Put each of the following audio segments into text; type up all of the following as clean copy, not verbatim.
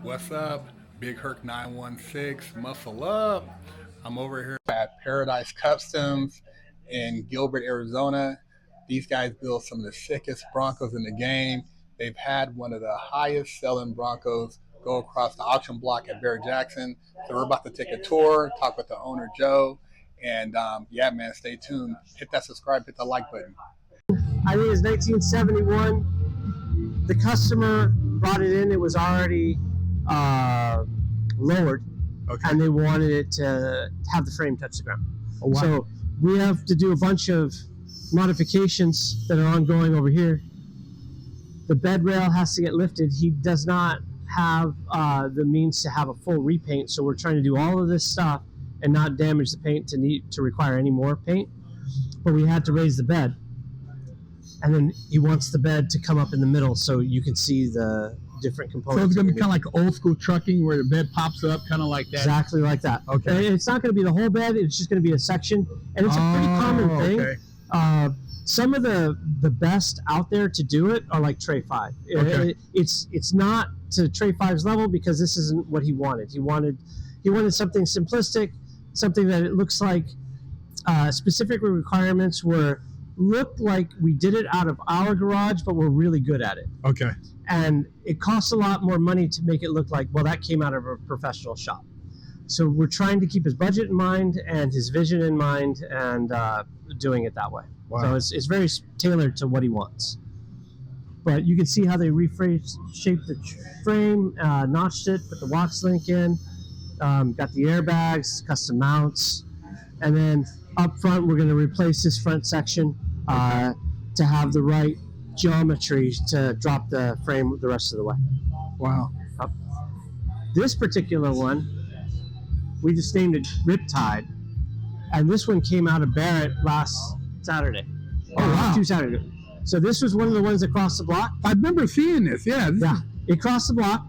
What's up? BigHerc916, muscle up. I'm over here at Paradise Customs in Gilbert, Arizona. These guys build some of the sickest Broncos in the game. They've had one of the highest selling Broncos go across the auction block at Barrett-Jackson. So we're about to take a tour, talk with the owner, Joe. And yeah, man, stay tuned. Hit that subscribe, hit the like button. I think it's 1971. The customer brought it in. It was already lowered, okay, and they wanted it to have the frame touch the ground. Oh, wow. So we have to do a bunch of modifications that are ongoing over here. The bed rail has to get lifted. He does not have the means to have a full repaint, so we're trying to do all of this stuff and not damage the paint to require any more paint. But we had to raise the bed, and then he wants the bed to come up in the middle so you can see the different components. So it's going to be kind of like old school trucking where the bed pops up, kind of like that? Exactly like that. Okay. And it's not going to be the whole bed. It's just going to be a section. And it's a pretty common thing. Okay. Some of the best out there to do it are like Tray 5. Okay. It's not to Tray 5's level because this isn't what he wanted. He wanted something simplistic, something that it looks like specific requirements looked like we did it out of our garage, but we're really good at it. Okay. And it costs a lot more money to make it look like, well, that came out of a professional shop. So we're trying to keep his budget in mind and his vision in mind and doing it that way. Wow. So it's very tailored to what he wants. But you can see how they shaped the frame, notched it, put the Watts link in, got the airbags, custom mounts, and then up front we're going to replace this front section to have the right geometry to drop the frame the rest of the way. Wow. This particular one, we just named it Riptide, and this one came out of Barrett last Saturday. Oh, wow. 2 Saturdays ago. So this was one of the ones that crossed the block. I remember seeing this, yeah. Yeah, it crossed the block,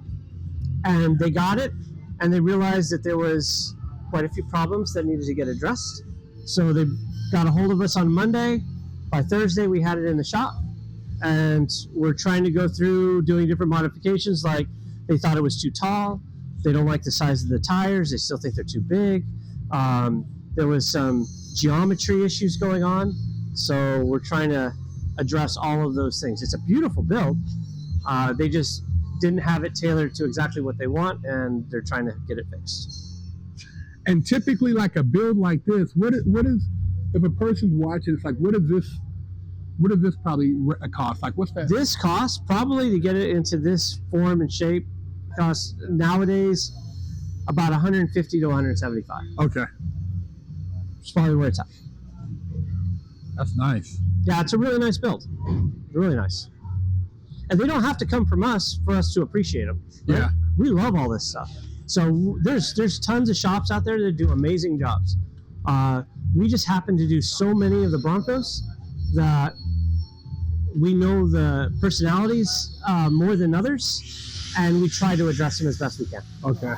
and they got it, and they realized that there was quite a few problems that needed to get addressed. So they got a hold of us on Monday. By Thursday, we had it in the shop, and we're trying to go through doing different modifications. Like they thought it was too tall. They don't like the size of the tires. They still think they're too big. There was some geometry issues going on. So we're trying to address all of those things. It's a beautiful build. They just didn't have it tailored to exactly what they want, and they're trying to get it fixed. And typically, like a build like this, what is if a person's watching? It's like, what does this probably cost? Like, what's that? This cost probably to get it into this form and shape costs nowadays about 150 to 175. Okay, it's probably where it's at. That's nice. Yeah, it's a really nice build. Really nice. And they don't have to come from us for us to appreciate them. Right? Yeah, we love all this stuff. So there's tons of shops out there that do amazing jobs. We just happen to do so many of the Broncos that we know the personalities more than others, and we try to address them as best we can. Okay.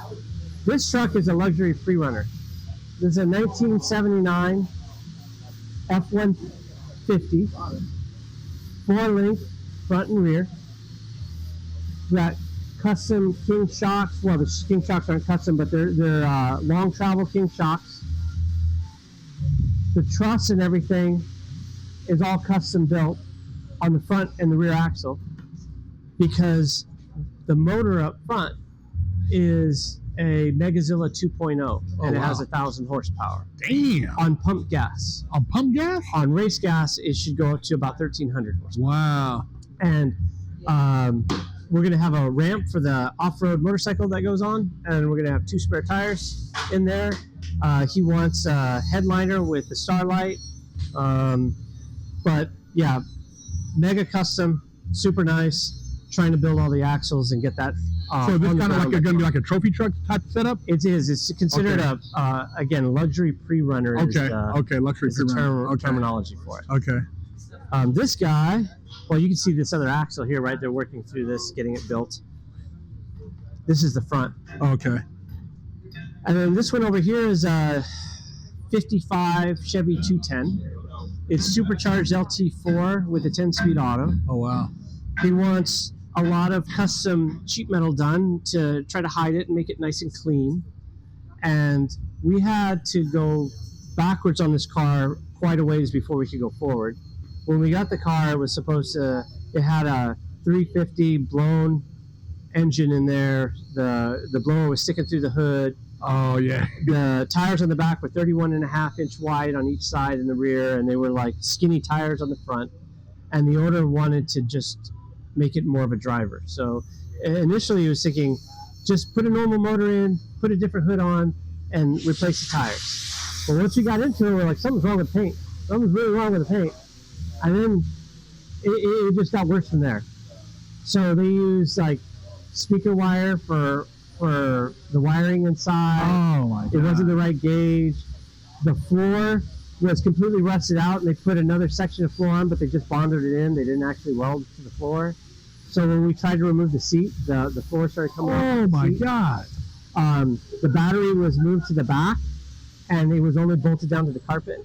This truck is a luxury pre-runner. This is a 1979 F-150, 4-link front and rear. We got custom King shocks. Well, the King shocks aren't custom, but they're long travel King shocks. The truss and everything is all custom built on the front and the rear axle because the motor up front is a Megazilla 2.0 and it has 1,000 horsepower. Damn! On pump gas. On pump gas? On race gas, it should go up to about 1,300 horsepower. Wow! And we're going to have a ramp for the off-road motorcycle that goes on, and we're going to have 2 spare tires in there. He wants a headliner with the Starlight. But yeah, mega custom, super nice. Trying to build all the axles and get that. So this kind of like going to be like a trophy truck type setup? It is. It's considered again, luxury pre-runner. Okay, luxury pre-runner. Terminology for it. Okay. This guy, well, you can see this other axle here, right? They're working through this, getting it built. This is the front. Okay. And then this one over here is 55 Chevy 210. It's supercharged LT4 with a 10-speed auto. Oh, wow. He wants a lot of custom sheet metal done to try to hide it and make it nice and clean. And we had to go backwards on this car quite a ways before we could go forward. When we got the car, it had a 350 blown engine in there. The blower was sticking through the hood. Oh, yeah. The tires on the back were 31.5-inch wide on each side and the rear, and they were like skinny tires on the front. And the owner wanted to just make it more of a driver. So initially he was thinking, just put a normal motor in, put a different hood on, and replace the tires. But once we got into it, we're like, something's wrong with the paint. Something's really wrong with the paint. And then it just got worse from there. So they used like speaker wire for the wiring inside. Oh my God. It wasn't the right gauge. The floor was completely rusted out, and they put another section of floor on, but they just bonded it in. They didn't actually weld to the floor. So when we tried to remove the seat, the floor started coming off. Oh my God. The battery was moved to the back, and it was only bolted down to the carpet.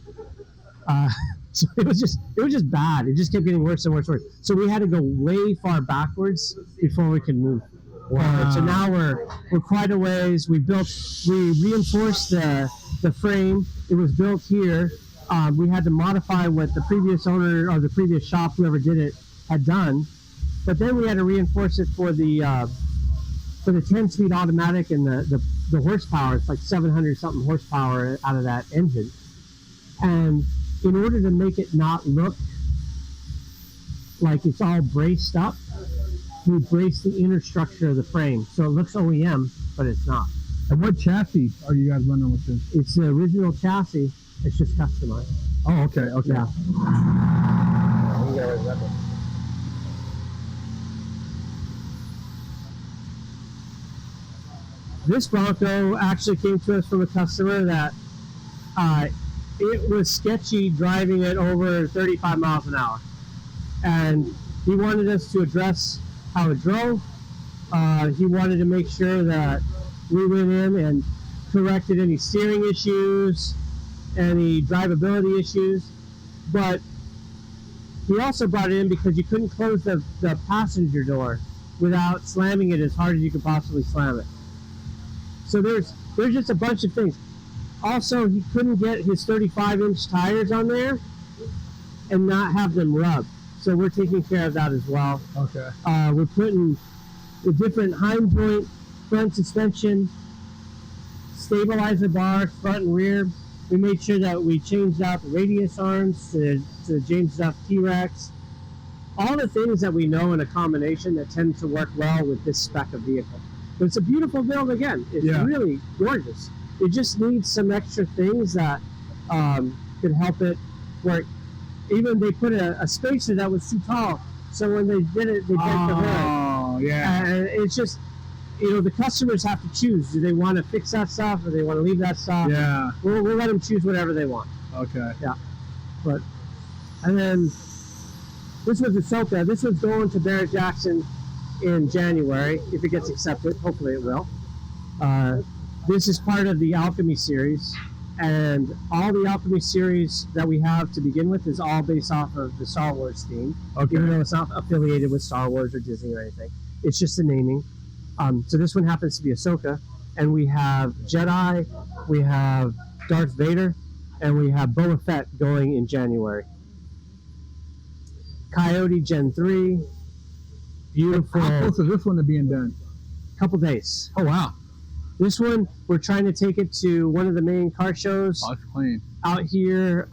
So it was just bad. It just kept getting worse and worse and worse. So we had to go way far backwards before we could move. Wow. So now we're quite a ways. We reinforced the frame. It was built here. We had to modify what the previous owner or the previous shop, whoever did it, had done. But then we had to reinforce it for the 10-speed automatic and the horsepower. It's like 700 something horsepower out of that engine. And in order to make it not look like it's all braced up, we braced the inner structure of the frame. So it looks OEM, but it's not. And what chassis are you guys running with this? It's the original chassis. It's just customized. Oh, okay, okay. Yeah. This Bronco actually came to us from a customer that it was sketchy driving it over 35 miles an hour. And he wanted us to address how it drove. He wanted to make sure that we went in and corrected any steering issues, any drivability issues. But he also brought it in because you couldn't close the passenger door without slamming it as hard as you could possibly slam it. So there's just a bunch of things. Also, he couldn't get his 35-inch tires on there and not have them rubbed. So we're taking care of that as well. Okay. We're putting the different hind joint, front suspension, stabilizer bars, front and rear. We made sure that we changed out the radius arms to James Duff T-Rex. All the things that we know in a combination that tend to work well with this spec of vehicle. But it's a beautiful build again. It's really gorgeous. It just needs some extra things that could help it work. Even they put a spacer that was too tall, so when they did it, they bent the hood. Oh, yeah. And it's just, the customers have to choose. Do they want to fix that stuff, or they want to leave that stuff? Yeah. We'll let them choose whatever they want. Okay. Yeah. And then this was Ahsoka. This was going to Barrett-Jackson in January, if it gets accepted. Hopefully it will. This is part of the Alchemy series, and all the Alchemy series that we have to begin with is all based off of the Star Wars theme. Okay. Even though it's not affiliated with Star Wars or Disney or anything. It's just the naming. So this one happens to be Ahsoka, and we have Jedi, we have Darth Vader, and we have Boba Fett going in January. Coyote Gen 3, beautiful. How close is this one to being done? Couple days. Oh, wow. This one, we're trying to take it to one of the main car shows Oh, it's clean. out here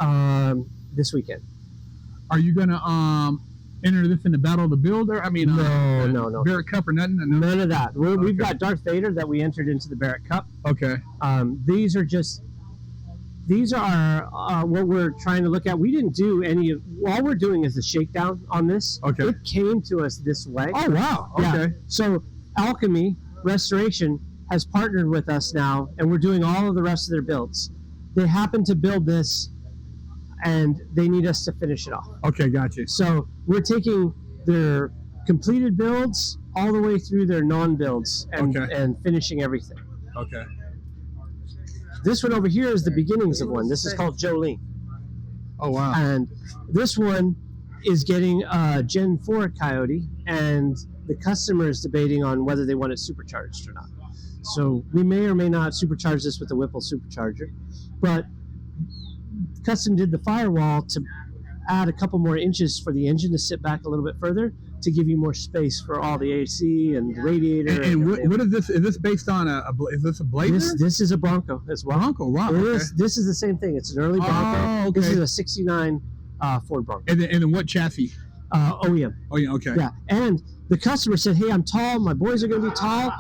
this weekend. Are you going to enter this in the Battle of the Builder? I mean, No. Barrett Cup or nothing? No? None of that. We've got Darth Vader that we entered into the Barrett Cup. Okay. These are what we're trying to look at. We didn't do any of, all we're doing is the shakedown on this. Okay. It came to us this way. Oh, wow. Okay. Yeah. So Alchemy Restoration has partnered with us now, and we're doing all of the rest of their builds. They happen to build this, and they need us to finish it off. Okay, gotcha. So we're taking their completed builds all the way through their non-builds and finishing everything. Okay. This one over here is the beginnings of one. This is called Jolene. Oh, wow. And this one is getting a Gen 4 Coyote, and the customer is debating on whether they want it supercharged or not. So we may or may not supercharge this with the Whipple supercharger, but Custom did the firewall to add a couple more inches for the engine to sit back a little bit further to give you more space for all the AC and the radiator. And what is this? Is this based on is this a Blazer? This is a Bronco as well. Bronco, wow. This is the same thing. It's an early Bronco. Oh, okay. This is a 69 Ford Bronco. And then what chassis? OEM. Oh, yeah, okay. Yeah, and the customer said, hey, I'm tall. My boys are going to be tall.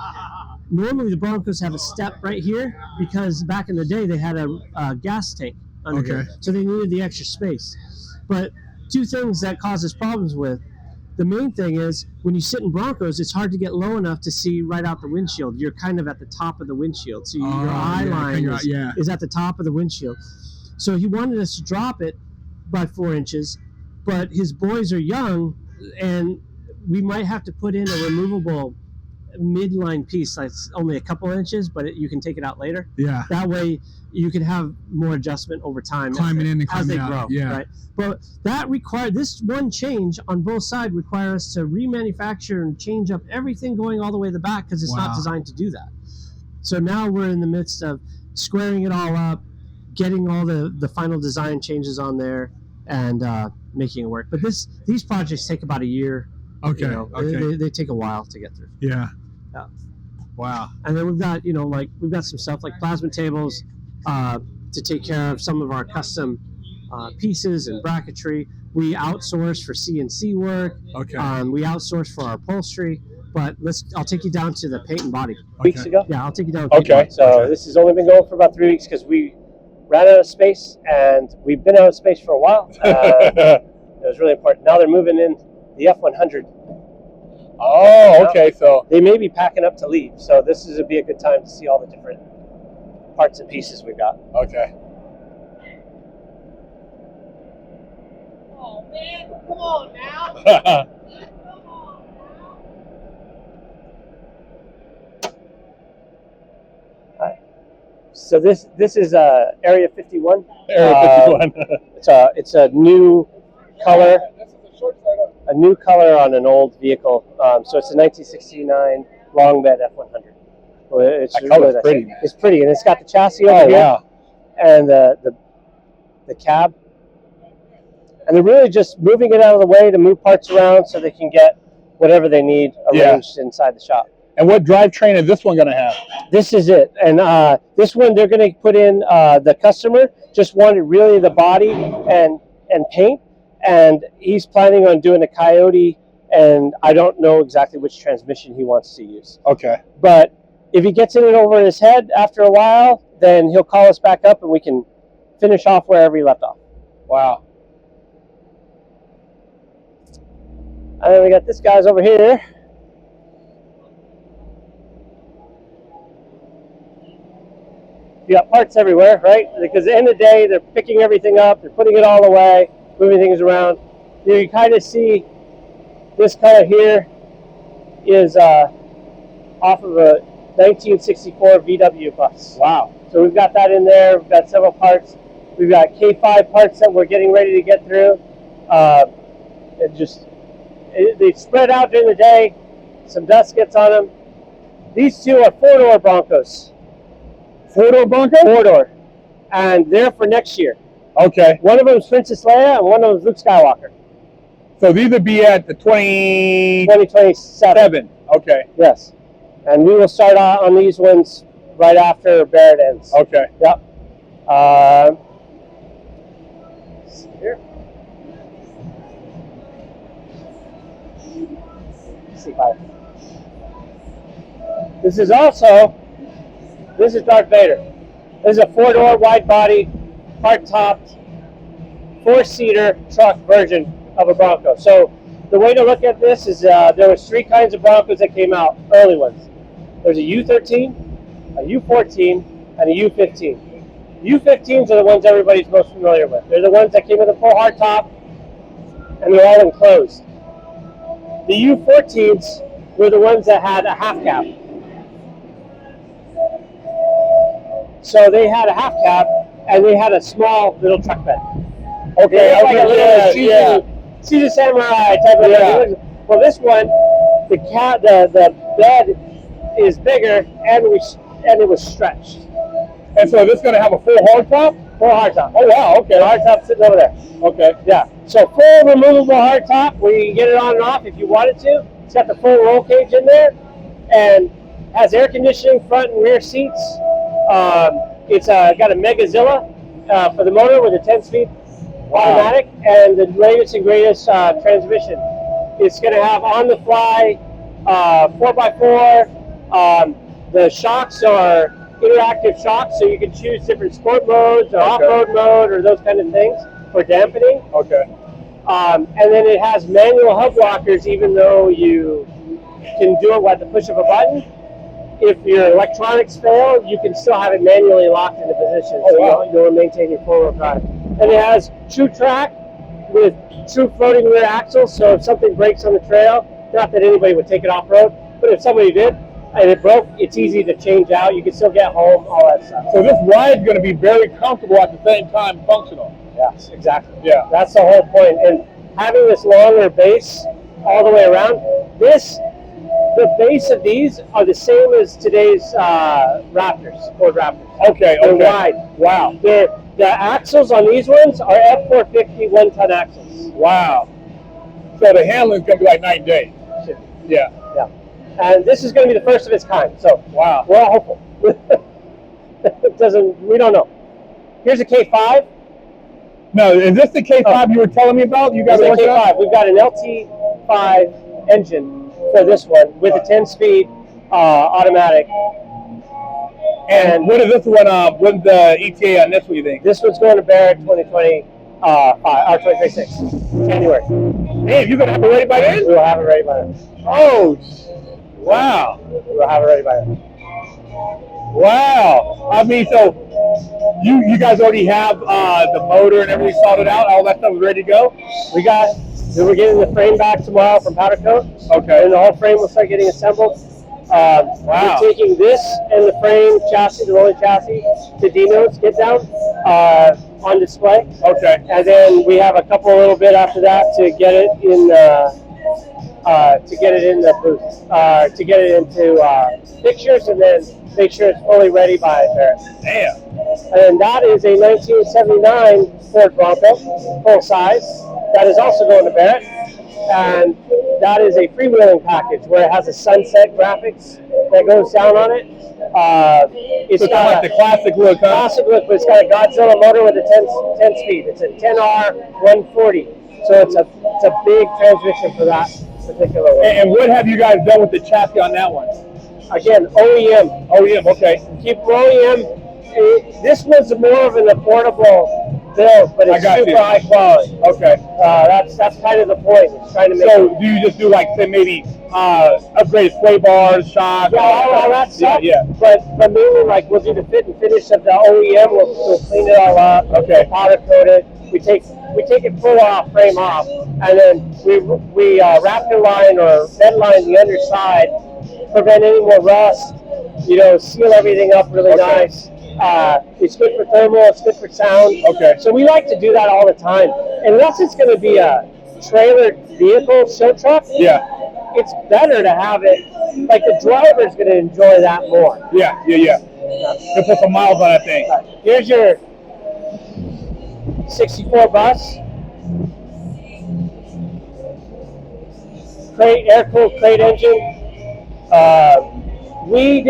Normally the Broncos have a step right here because back in the day they had a gas tank under here, so they needed the extra space. But two things that causes problems with, the main thing is when you sit in Broncos, it's hard to get low enough to see right out the windshield. You're kind of at the top of the windshield, so your eye line is at the top of the windshield. So he wanted us to drop it by 4 inches, but his boys are young, and we might have to put in a removable midline piece that's only a couple inches, but you can take it out later. Yeah. That way you can have more adjustment over time. Climbing in and as they climbing out. grow. Yeah. Right. But that this one change on both sides require us to remanufacture and change up everything going all the way to the back because it's not designed to do that. So now we're in the midst of squaring it all up, getting all the final design changes on there, and making it work. But these projects take about a year. Okay. You know, okay. They take a while to get through. Yeah. Yeah. Wow. And then we've got we've got some stuff like plasma tables to take care of some of our custom pieces and bracketry. We outsource for CNC work. Okay. We outsource for our upholstery. But I'll take you down to the paint and body. Weeks ago? Yeah, I'll take you down. Okay. So this has only been going for about 3 weeks because we ran out of space, and we've been out of space for a while. It was really important. Now they're moving in the F100. Oh, okay. So they may be packing up to leave. So this would be a good time to see all the different parts and pieces we've got. Okay. Oh man, come on now. So this is Area 51. Area 51. It's a new color. A new color on an old vehicle. So it's a 1969 long bed F100. It's that color's nice. pretty. It's pretty, and it's got the chassis over here. Wow. And the cab. And they're really just moving it out of the way to move parts around so they can get whatever they need arranged inside the shop. And what drivetrain is this one going to have? This is it. And this one they're going to put in, the customer just wanted really the body and paint. And he's planning on doing a Coyote, and I don't know exactly which transmission he wants to use. Okay. But if he gets in it over his head after a while, then he'll call us back up and we can finish off wherever he left off. Wow. And then we got this guy's over here. You got parts everywhere, right? Because at the end of the day, they're picking everything up, they're putting it all away, moving things around. You kind of see this color here is off of a 1964 VW bus. Wow. So we've got that in there. We've got several parts. We've got K5 parts that we're getting ready to get through. They spread out during the day. Some dust gets on them. These two are 4-door Broncos. 4-door Bronco? 4-door. And they're for next year. Okay. One of them is Princess Leia and one of them is Luke Skywalker. So these would be at the 2027. Okay. Yes. And we will start on these ones right after Barrett ends. Okay. Yep. Here. C5. This is Darth Vader. This is a 4-door wide body, hard-topped, 4-seater truck version of a Bronco. So the way to look at this is there was 3 kinds of Broncos that came out, early ones. There's a U13, a U14, and a U15. U15s are the ones everybody's most familiar with. They're the ones that came with a full hard top, and they're all enclosed. The U14s were the ones that had a half cab. So they had a half cab, and they had a small little truck bed. Okay, like a little Caesar Samurai type of thing. Well, this one, the bed is bigger, and it was stretched. And so this is going to have a full hardtop? Full hardtop. Oh, wow, okay. The hardtop sitting over there. Okay. Yeah. So full removable hardtop where you can get it on and off if you wanted to. It's got the full roll cage in there, and has air conditioning front and rear seats. It's got a Megazilla for the motor with a 10-speed automatic, and the latest and greatest transmission. It's going to have on-the-fly 4x4. The shocks are interactive shocks, so you can choose different sport modes or off-road mode or those kind of things for dampening. Okay. And then it has manual hub lockers, even though you can do it with the push of a button. If your electronics fail, you can still have it manually locked into position, so you'll maintain your four-wheel drive. And it has true track with true floating rear axles, so if something breaks on the trail, not that anybody would take it off-road, but if somebody did and it broke, it's easy to change out. You can still get home, all that stuff. So this ride is going to be very comfortable at the same time functional. Yes, exactly. Yeah. That's the whole point. And having this longer base all the way around, the base of these are the same as today's Raptors, Ford Raptors. Okay, They're wide. Wow. The axles on these ones are F450 one-ton axles. Wow. So the handling is going to be like night and day. Yeah. Yeah. And this is going to be the first of its kind. So wow, we're all hopeful. We don't know. Here's a K5. No, is this the K5 you were telling me about? You got a K5. We've got an LT5 engine for this one with a 10-speed automatic. And what is this one? What's the ETA on this one, you think? This one's going to Barrett 2026, January. Hey, you're going to have it ready by then? We will have it ready by then. Oh, wow. We'll have it ready by then. Wow. I mean, so you guys already have the motor and everything sorted out? All that stuff is ready to go? We're getting the frame back tomorrow from Powder Coat. Okay. And the whole frame will start getting assembled. Wow. We're taking this and the frame chassis, the rolling chassis, to Dino's Get Down on display. Okay. And then we have a couple a little bit after that to get it in the booth, to get it into pictures, and then make sure it's fully ready by Barrett. Damn. And that is a 1979 Ford Bronco, full size. That is also going to Barrett. And that is a freewheeling package where it has a sunset graphics that goes down on it. It's got like the classic look, huh? Classic look, but it's got a Godzilla motor with a 10 speed. It's a 10R 140. So it's a big transmission for that particular one. And what have you guys done with the chassis on that one? Again, OEM. OEM, okay. Keep OEM. This was more of an affordable build, but it's super high quality. Okay. That's kind of the point. It's trying to make. So do you just do like say maybe upgraded sway bars, shocks, all that stuff? Yeah. But mainly like we'll do the fit and finish of the OEM. We'll clean it all up. Okay. Powder coat it. We take it full off, frame off, and then we raptor line or bed line the underside, prevent any more rust. Seal everything up really nice. It's good for thermal, it's good for sound. Okay. So we like to do that all the time. Unless it's going to be a trailered vehicle show truck, it's better to have it, like the driver's going to enjoy that more. Yeah. To put some miles on that thing. Here's your 64 bus. Air-cooled crate engine. We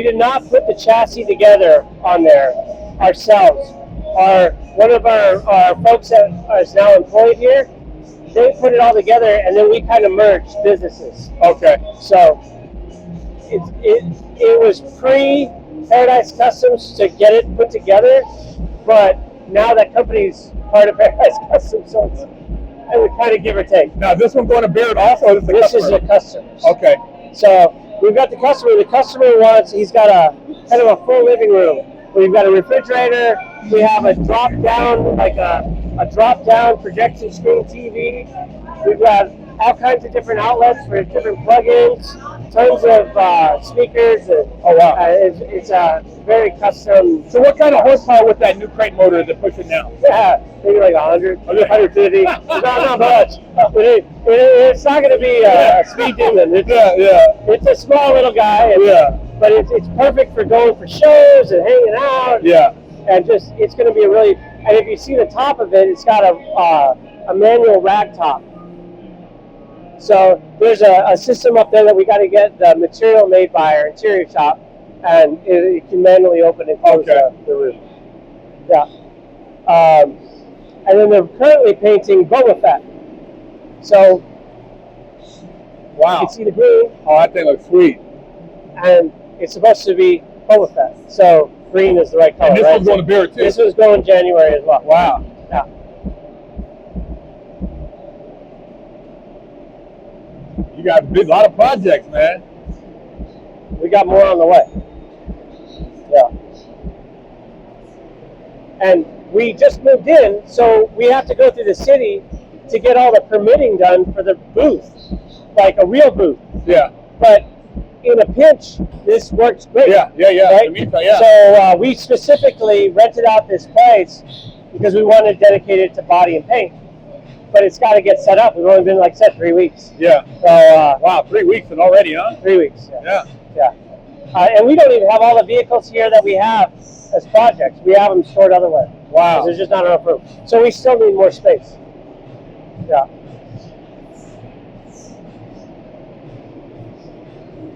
did not put the chassis together on there ourselves. One of our folks that is now employed here, they put it all together, and then we kind of merged businesses. Okay. So it was pre-Paradise Customs to get it put together, but now that company's part of Paradise Customs, so it would kind of give or take. Now this one going to Barrett also? This is a customer. Okay. So we've got the customer. The customer he's got a kind of a full living room. We've got a refrigerator. We have a drop down projection screen TV. We've got all kinds of different outlets for different plugins tons of speakers. And, Oh, wow. It's a very custom. So what kind of horsepower with that new crate motor is it pushing now? Yeah, maybe like 100, 150. Not much. But it's not going to be a speed demon. It's a small little guy. And, but it's perfect for going for shows and hanging out. Yeah. And just, it's going to be a really, and if you see the top of it, it's got a manual rag top. So there's a system up there that we got to get the material made by our interior shop, and it can manually open and close the roof. Yeah. And then they're currently painting Boba Fett. So wow. You can see the green. Oh, that thing looks sweet. And it's supposed to be Boba Fett. So green is the right color. And this one's going to BigHerc too. This one's going January as well. Wow. Yeah. You got a lot of projects, man. We got more on the way. Yeah. And we just moved in, so we have to go through the city to get all the permitting done for the booth, like a real booth. Yeah. But in a pinch, this works great. Yeah. Right? So we specifically rented out this place because we wanted to dedicate it to body and paint. But it's got to get set up. We've only been, like I said, 3 weeks. Yeah. So wow, 3 weeks and already, huh? 3 weeks. Yeah. And we don't even have all the vehicles here that we have as projects. We have them stored otherwise. Wow. There's just not enough room. So we still need more space. Yeah.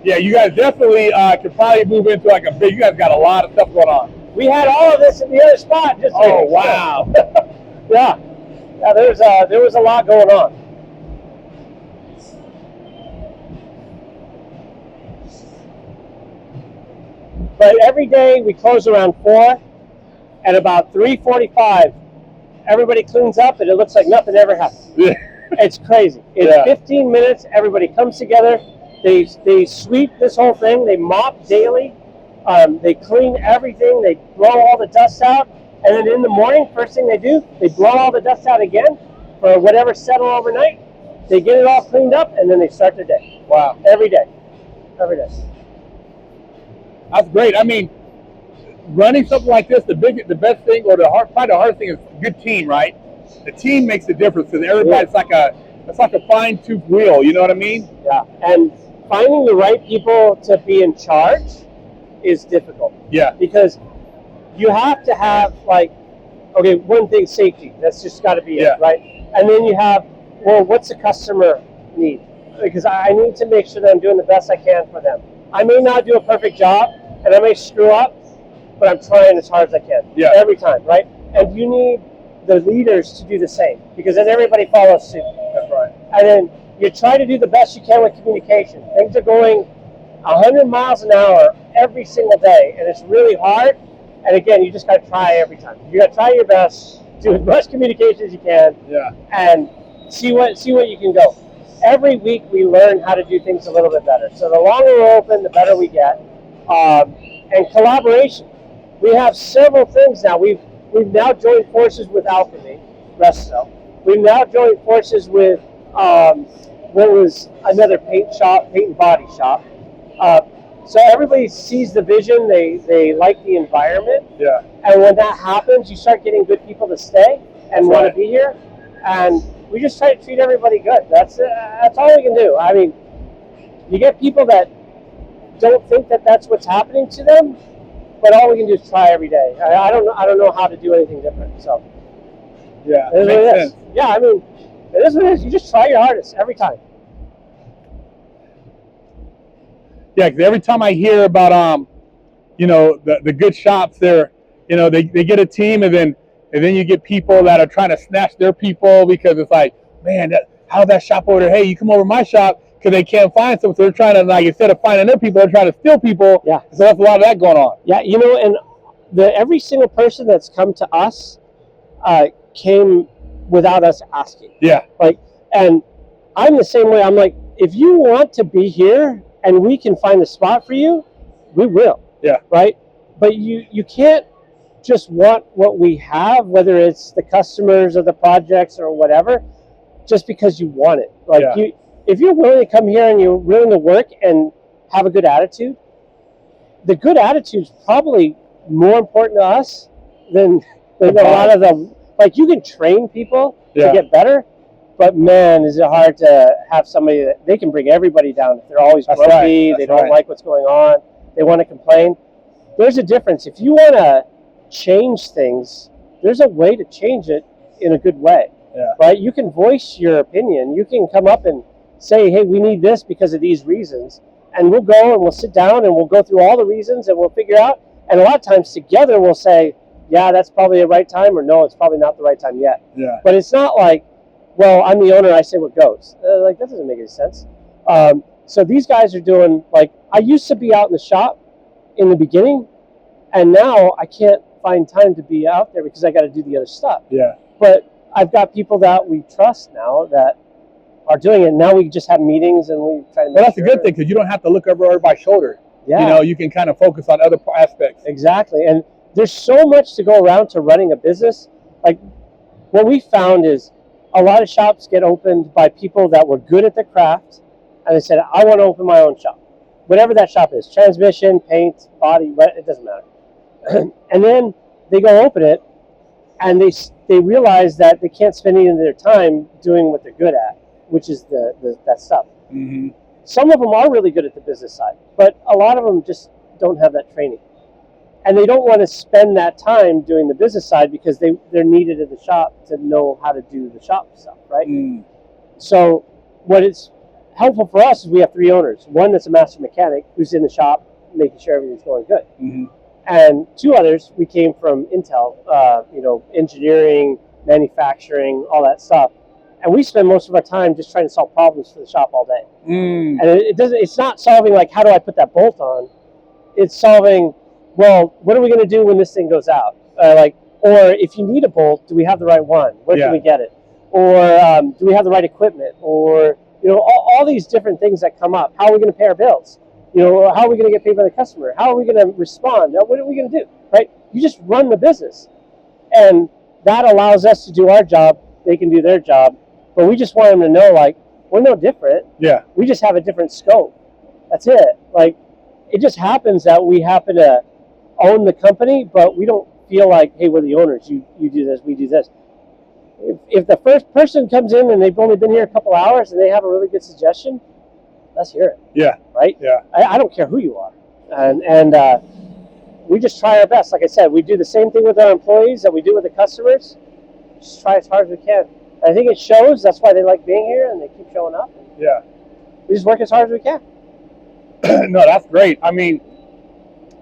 Yeah, you guys definitely could probably move into like a big, you guys got a lot of stuff going on. We had all of this in the other spot. Just wow. Yeah, there was a lot going on. But every day we close around 4, at about 3:45, everybody cleans up and it looks like nothing ever happened. Yeah. It's crazy. In 15 minutes, everybody comes together. They sweep this whole thing. They mop daily. They clean everything. They blow all the dust out. And then in the morning, first thing they do, they blow all the dust out again for whatever settled overnight. They get it all cleaned up, and then they start their day. Wow. Every day. Every day. That's great. I mean, running something like this, the best thing, or probably the hardest thing is a good team, right? The team makes the difference because everybody's it's like a fine-tooth wheel. You know what I mean? Yeah. And finding the right people to be in charge is difficult. Yeah. Because you have to have, like, okay, one thing, safety. That's just got to be it, right? And then you have, well, what's the customer need? Because I need to make sure that I'm doing the best I can for them. I may not do a perfect job, and I may screw up, but I'm trying as hard as I can. Yeah. Every time, right? And you need the leaders to do the same, because then everybody follows suit. That's right. And then you try to do the best you can with communication. Things are going 100 miles an hour every single day, and it's really hard. And again, you just got to try every time. You got to try your best, do as much communication as you can, and see what you can go. Every week we learn how to do things a little bit better. So the longer we're open, the better we get. And collaboration. We have several things now. We've now joined forces with Alchemy, Resto. We've now joined forces with what was another paint and body shop. So everybody sees the vision. They like the environment. Yeah. And when that happens, you start getting good people to stay and want to be here. And we just try to treat everybody good. That's all we can do. I mean, you get people that don't think that that's what's happening to them, but all we can do is try every day. I don't know how to do anything different. So yeah, it makes sense. Yeah, I mean, it is what it is. You just try your hardest every time. Yeah, because every time I hear about the good shops, they get a team, and then you get people that are trying to snatch their people because it's like, man, how's that shop over there? Hey, you come over to my shop because they can't find some, so they're trying to, like, instead of finding their people, they're trying to steal people. Yeah. So that's a lot of that going on. Yeah, and every single person that's come to us came without us asking. Yeah. And I'm the same way. I'm like, if you want to be here and we can find a spot for you, we will. Yeah. Right? But you can't just want what we have, whether it's the customers or the projects or whatever, just because you want it. If you're willing to come here and you're willing to work and have a good attitude. The good attitude is probably more important to us than a lot of them. Like, you can train people to get better, but man, is it hard to have somebody that they can bring everybody down. If they're always grumpy, they don't like what's going on, they want to complain. There's a difference. If you want to change things, there's a way to change it in a good way, right? You can voice your opinion. You can come up and say, hey, we need this because of these reasons. And we'll go and we'll sit down and we'll go through all the reasons and we'll figure out. And a lot of times together we'll say, yeah, that's probably the right time, or no, it's probably not the right time yet. Yeah. But it's not like, well, I'm the owner, I say what goes. Like, that doesn't make any sense. So these guys are doing, like, I used to be out in the shop in the beginning, and now I can't find time to be out there because I got to do the other stuff. Yeah. But I've got people that we trust now that are doing it. Now we just have meetings and we try to make Well, that's a good thing, because you don't have to look over everybody's shoulder. Yeah. You know, you can kind of focus on other aspects. Exactly. And there's so much to go around to running a business. Like, what we found is a lot of shops get opened by people that were good at the craft, and they said, I want to open my own shop. Whatever that shop is, transmission, paint, body, it doesn't matter. And then they go open it, and they realize that they can't spend any of their time doing what they're good at, which is that stuff. Mm-hmm. Some of them are really good at the business side, but a lot of them just don't have that training. And they don't want to spend that time doing the business side because they're needed at the shop to know how to do the shop stuff, right? Mm. So what is helpful for us is we have 3 owners. One that's a master mechanic who's in the shop making sure everything's going good. Mm-hmm. And 2 others, we came from Intel, engineering, manufacturing, all that stuff. And we spend most of our time just trying to solve problems for the shop all day. Mm. And it's not solving like, how do I put that bolt on? It's solving, well, what are we going to do when this thing goes out? Or if you need a bolt, do we have the right one? Where can we get it? Or do we have the right equipment? Or, all these different things that come up. How are we going to pay our bills? How are we going to get paid by the customer? How are we going to respond? What are we going to do? Right? You just run the business. And that allows us to do our job. They can do their job. But we just want them to know, like, we're no different. Yeah. We just have a different scope. That's it. Like, it just happens that we happen to own the company, but we don't feel like, hey, we're the owners. You do this, we do this. If the first person comes in and they've only been here a couple hours and they have a really good suggestion, let's hear it. Yeah. Right? Yeah. I don't care who you are. And we just try our best. Like I said, we do the same thing with our employees that we do with the customers. Just try as hard as we can. I think it shows. That's why they like being here and they keep showing up. Yeah. We just work as hard as we can. No, that's great. I mean,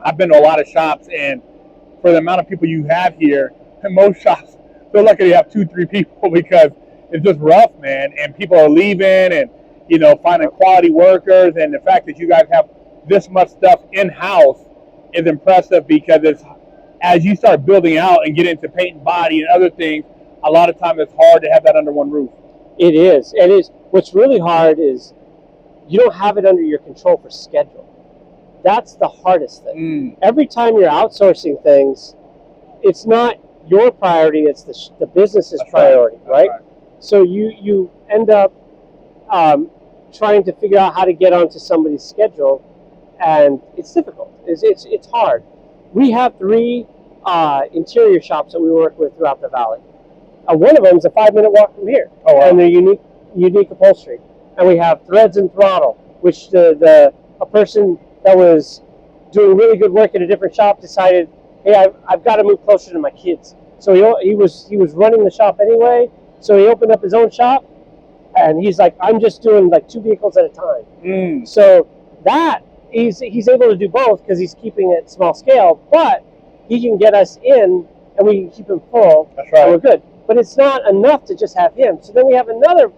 I've been to a lot of shops, and for the amount of people you have here, in most shops, they're lucky to have 2-3 people because it's just rough, man. And people are leaving and, finding quality workers. And the fact that you guys have this much stuff in-house is impressive because as you start building out and get into paint and body and other things, a lot of times it's hard to have that under one roof. It is. It is. What's really hard is you don't have it under your control for schedule. That's the hardest thing. Mm. Every time you're outsourcing things, it's not your priority, it's the business's priority, right? So you end up trying to figure out how to get onto somebody's schedule, and it's difficult. It's hard. We have 3 interior shops that we work with throughout the valley. One of them is a 5-minute walk from here, and they're unique upholstery. And we have Threads and Throttle, which a person that was doing really good work at a different shop decided, hey, I've got to move closer to my kids. So he was running the shop anyway. So he opened up his own shop, and he's like, I'm just doing like 2 vehicles at a time. Mm. So that he's able to do both because he's keeping it small scale, but he can get us in, and we can keep him full. That's right. And we're good. But it's not enough to just have him. So then we have another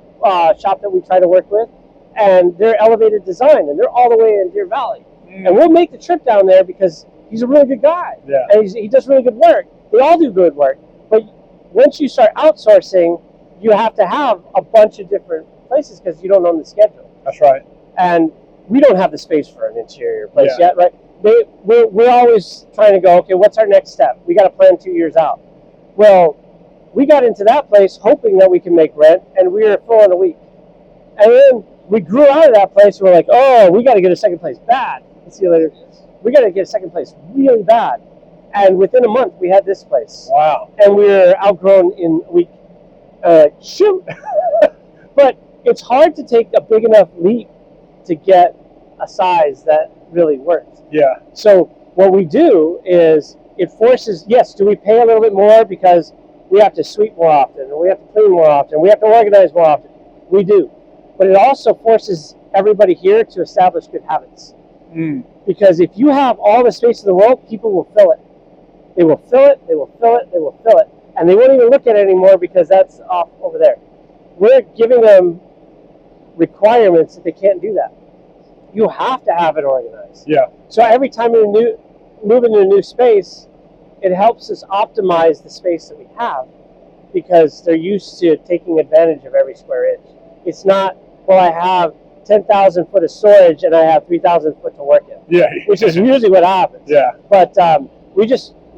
shop that we try to work with, and they're Elevated Design, and they're all the way in Deer Valley. Mm. And we'll make the trip down there because he's a really good guy. Yeah. And he does really good work. They all do good work. But once you start outsourcing, you have to have a bunch of different places because you don't own the schedule. That's right. And we don't have the space for an interior place yet, right? We're always trying to go, okay, what's our next step? We got to plan 2 years out. Well, we got into that place hoping that we can make rent, and we were full in a week. And then we grew out of that place. We're like, oh, we got to get a second place bad. See you later. We got to get a second place really bad. And within a month, we had this place. Wow. And we were outgrown in a week. Shoot. But it's hard to take a big enough leap to get a size that really works. Yeah. So what we do is it forces, yes, do we pay a little bit more because we have to sweep more often, and we have to clean more often, we have to organize more often? We do. But it also forces everybody here to establish good habits. Because if you have all the space in the world, people will fill it. They will fill it, they will fill it, they will fill it. And they won't even look at it anymore because that's off over there. We're giving them requirements that they can't do that. You have to have it organized. Yeah. So every time you move into a new space, it helps us optimize the space that we have because they're used to taking advantage of every square inch. It's not, well, I have 10,000 foot of storage and I have 3,000 foot to work in. Yeah. Which is usually what happens. Yeah. But we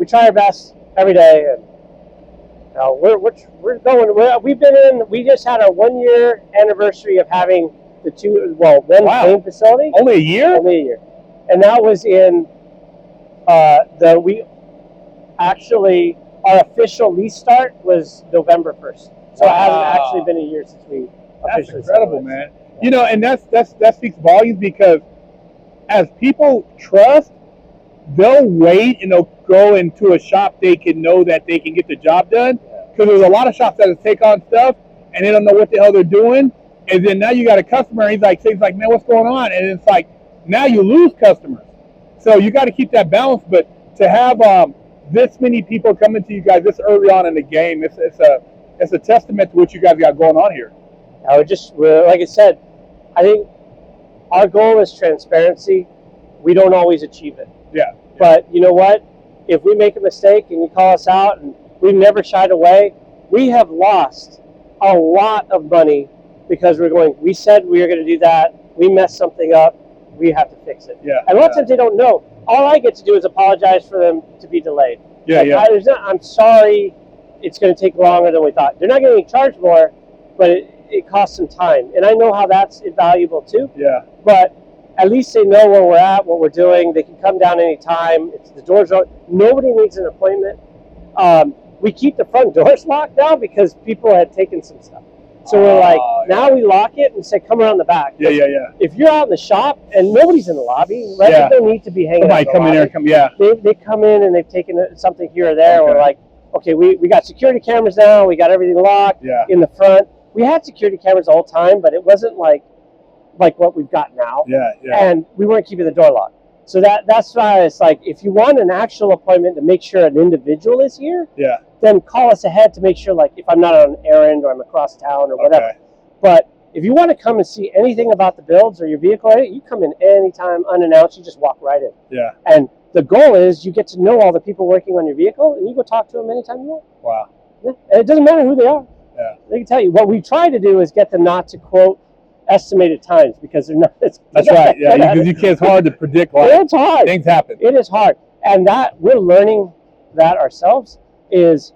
try our best every day, and we're going. We just had our 1 year anniversary of having one main facility. Only a year? Only a year. And that was in our official lease start was November 1st. So it hasn't actually been a year since we officially. That's incredible, man. You know, and that speaks volumes because as people trust, they'll wait and they'll go into a shop they can know that they can get the job done. Because there's a lot of shops that take on stuff and they don't know what the hell they're doing. And then now you got a customer and he's like, man, what's going on? And it's like, now you lose customers. So you got to keep that balance. But to have this many people coming to you guys this early on in the game, it's a testament to what you guys got going on here. Like I said, I think our goal is transparency. We don't always achieve it. Yeah. But you know what? If we make a mistake and you call us out, and we've never shied away, we have lost a lot of money because we said we were going to do that. We messed something up. We have to fix it. Yeah. And a lot of times they don't know. All I get to do is apologize for them to be delayed. Yeah. I'm sorry. It's going to take longer than we thought. They're not getting charged more, but it costs some time. And I know how that's invaluable too. Yeah. But at least they know where we're at, what we're doing. They can come down anytime. The doors are open. Nobody needs an appointment. We keep the front doors locked now because people had taken some stuff. So we're like, now we lock it and say, come around the back. Yeah. If you're out in the shop and nobody's in the lobby, right? Yeah. They don't need to be hanging Somebody out come in there and Yeah. They come in and they've taken something here or there. Okay. We're like, okay, we got security cameras now. We got everything locked in the front. We had security cameras the whole time, but it wasn't like what we've got now. Yeah. And we weren't keeping the door locked. So that's why it's like, if you want an actual appointment to make sure an individual is here, then call us ahead to make sure, like, if I'm not on an errand or I'm across town or whatever. Okay. But if you want to come and see anything about the builds or your vehicle, you come in anytime unannounced. You just walk right in. Yeah. And the goal is you get to know all the people working on your vehicle, and you go talk to them anytime you want. Wow. Yeah. And it doesn't matter who they are. Yeah. They can tell you. What we try to do is get them not to quote estimated times because they're not. That's right. Yeah, because it's hard to predict. It's hard. Things happen. It is hard, and that we're learning that ourselves. Is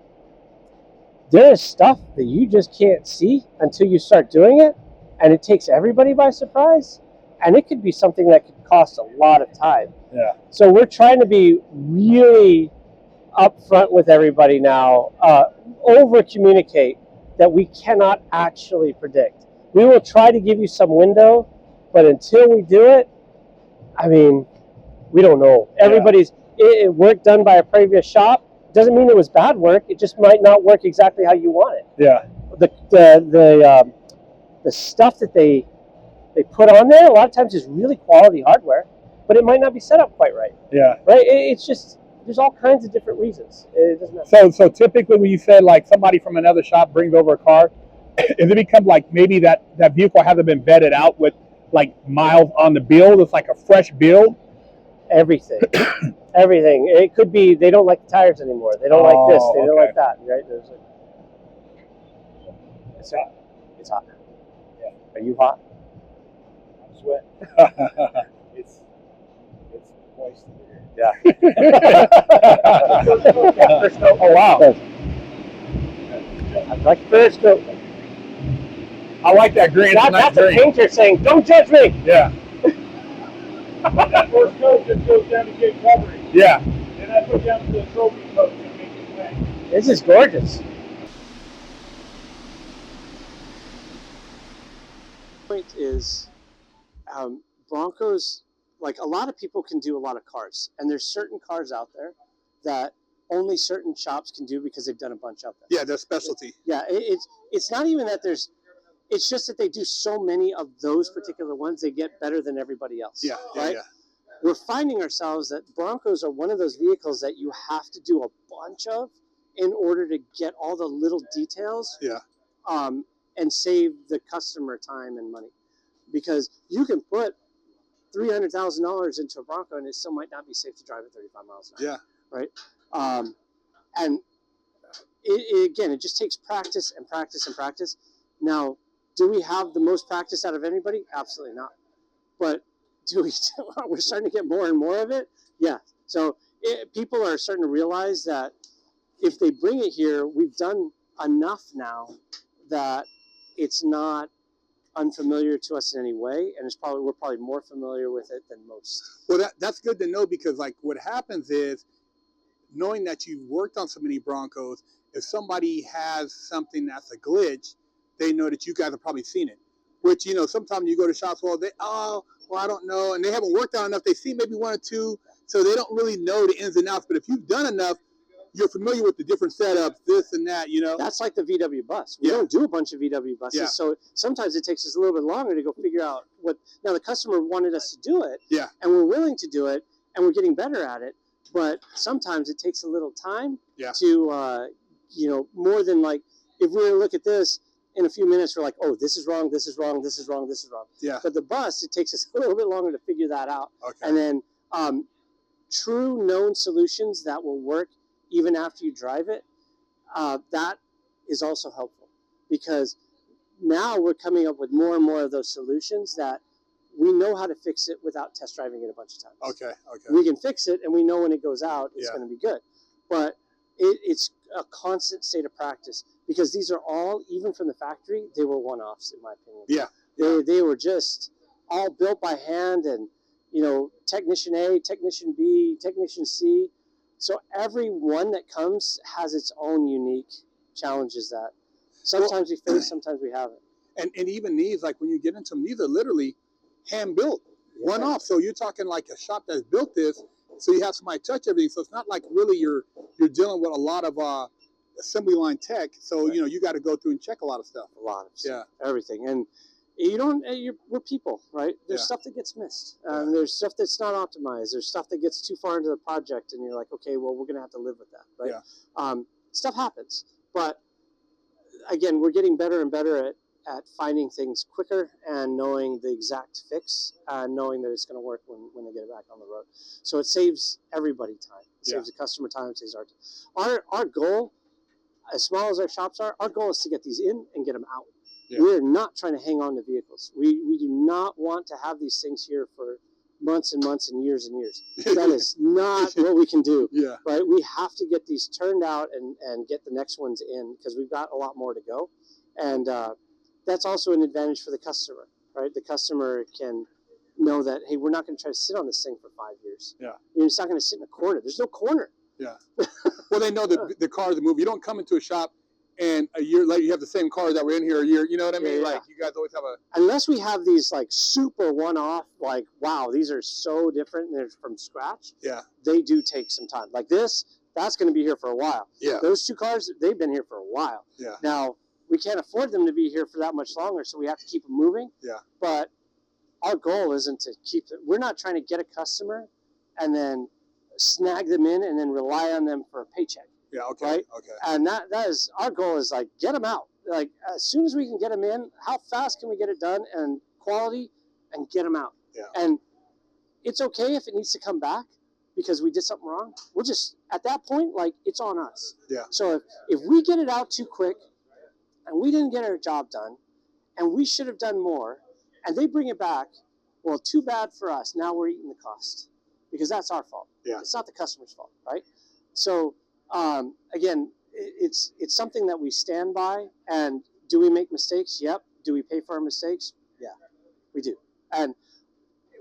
there is stuff that you just can't see until you start doing it, and it takes everybody by surprise, and it could be something that could cost a lot of time. Yeah. So we're trying to be really upfront with everybody now, over communicate that we cannot actually predict. We will try to give you some window, but until we do it, I mean, we don't know. Everybody's work done by a previous shop doesn't mean it was bad work. It just might not work exactly how you want it. Yeah. The stuff that they put on there a lot of times is really quality hardware, but it might not be set up quite right. Yeah. Right. It's just there's all kinds of different reasons. It doesn't matter. So typically when you said like somebody from another shop brings over a car, does it become like maybe that vehicle hasn't been vetted out with like miles on the build? It's like a fresh build? Everything. Everything. It could be they don't like the tires anymore. They don't like this. They don't like that. Right? It's hot. It's hot. Yeah. Are you hot? I'm sweating. It's moist over here. Yeah. First note. Oh wow. I'd like first note. I like that green. That's a painter saying, "Don't judge me." Yeah. That first coat just goes down to get coverage. Yeah. And I put down to the trophy coat to make it bang. This is gorgeous. Point is, Broncos, like a lot of people can do a lot of cars, and there's certain cars out there that only certain shops can do because they've done a bunch of them. Yeah, their specialty. Yeah, it's not even that there's, it's just that they do so many of those particular ones, they get better than everybody else. Yeah, right? Yeah. We're finding ourselves that Broncos are one of those vehicles that you have to do a bunch of in order to get all the little details. Yeah. And save the customer time and money, because you can put $300,000 into a Bronco and it still might not be safe to drive at 35 miles an hour. Yeah. Right. And again, it just takes practice and practice and practice. Now, do we have the most practice out of anybody? Absolutely not. But we're starting to get more and more of it? Yeah. So people are starting to realize that if they bring it here, we've done enough now that it's not unfamiliar to us in any way, and we're probably more familiar with it than most. Well, that's good to know, because like what happens is, knowing that you've worked on so many Broncos, if somebody has something that's a glitch, they know that you guys have probably seen it. Which, you know, sometimes you go to shops, well, I don't know, and they haven't worked on enough. They see maybe one or two, so they don't really know the ins and outs. But if you've done enough, you're familiar with the different setups, this and that, you know. That's like the VW bus. We don't do a bunch of VW buses, so sometimes it takes us a little bit longer to go figure out what. Now the customer wanted us to do it, and we're willing to do it, and we're getting better at it. But sometimes it takes a little time to, you know, more than like if we were to look at this in a few minutes, we're like, oh, this is wrong, this is wrong, this is wrong, this is wrong. Yeah. But the bus, it takes us a little bit longer to figure that out, and then true known solutions that will work even after you drive it, that is also helpful, because now we're coming up with more and more of those solutions that we know how to fix it without test driving it a bunch of times. Okay. We can fix it, and we know when it goes out, it's going to be good. But it's a constant state of practice, because these are all, even from the factory, they were one-offs, in my opinion. Yeah. They were just all built by hand, and, you know, technician A, technician B, technician C. So every one that comes has its own unique challenges that sometimes we face, sometimes we haven't. And even these, like when you get into them, these are literally hand built, one off. So you're talking like a shop that's built this, so you have somebody touch everything. So it's not like really you're dealing with a lot of assembly line tech. So you know, you got to go through and check a lot of stuff. A lot of stuff, everything. And you don't. We're people, right? There's stuff that gets missed. There's stuff that's not optimized. There's stuff that gets too far into the project, and you're like, okay, well, we're gonna have to live with that, right? Yeah. Stuff happens, but again, we're getting better and better at finding things quicker and knowing the exact fix, knowing that it's going to work when they get it back on the road. So it saves everybody time. It saves the customer time. It saves our time. Our goal, as small as our shops are, our goal is to get these in and get them out. Yeah. We're not trying to hang on to vehicles. We do not want to have these things here for months and months and years and years. That is not what we can do. Yeah. Right? We have to get these turned out and get the next ones in, because we've got a lot more to go. And that's also an advantage for the customer, right? The customer can know that, hey, we're not going to try to sit on this thing for 5 years. Yeah. It's not going to sit in a corner. There's no corner. Yeah. Well, they know the car, the move. You don't come into a shop and a year later you have the same car that were in here a year. You know what I mean? Yeah. Like, you guys always have unless we have these like super one-off, like, wow, these are so different and they're from scratch. Yeah. They do take some time. Like this, that's going to be here for a while. Yeah. Those two cars, they've been here for a while. Yeah. Now, we can't afford them to be here for that much longer, so we have to keep them moving. Yeah. But our goal isn't to keep it. We're not trying to get a customer and then snag them in and then rely on them for a paycheck. Yeah. Okay. Right? Okay. And that is our goal, is like, get them out. Like, as soon as we can get them in, how fast can we get it done and quality, and get them out? Yeah. And it's okay if it needs to come back because we did something wrong. We'll just, at that point, like, it's on us. Yeah. So if we get it out too quick and we didn't get our job done and we should have done more, and they bring it back, well, too bad for us. Now we're eating the cost, because that's our fault. Yeah. It's not the customer's fault, right? So, again, it's something that we stand by. And do we make mistakes? Yep. do we pay for our mistakes? Yeah, we do. And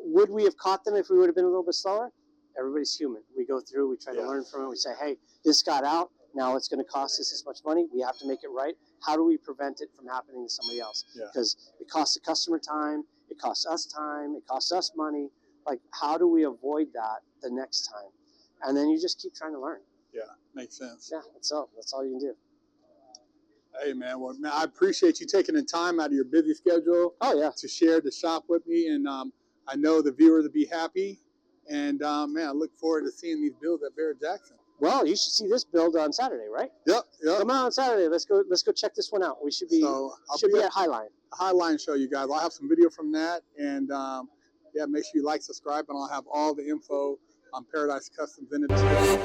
would we have caught them if we would have been a little bit slower? Everybody's human. We go through, we try to learn from it. We say, hey, this got out. Now it's going to cost us this much money. We have to make it right. How do we prevent it from happening to somebody else? Because it costs the customer time. It costs us time. It costs us money. Like, how do we avoid that the next time? And then you just keep trying to learn. Yeah, makes sense. Yeah, that's all you can do. Hey, man. Well, man, I appreciate you taking the time out of your busy schedule to share the shop with me. And I know the viewers will be happy. And, man, I look forward to seeing these builds at Barrett-Jackson. Well, you should see this build on Saturday, right? Yep. Come on Saturday. Let's go check this one out. We should be at Highline. Highline show, you guys. I'll have some video from that. And, yeah, make sure you like, subscribe, and I'll have all the info on Paradise Customs in the description.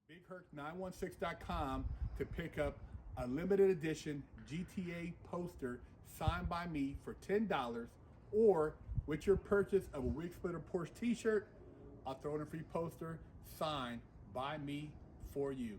BigHerc916.com to pick up a limited edition GTA poster signed by me for $10, or with your purchase of a Wig Splitter Porsche t-shirt, I'll throw in a free poster signed by me for you.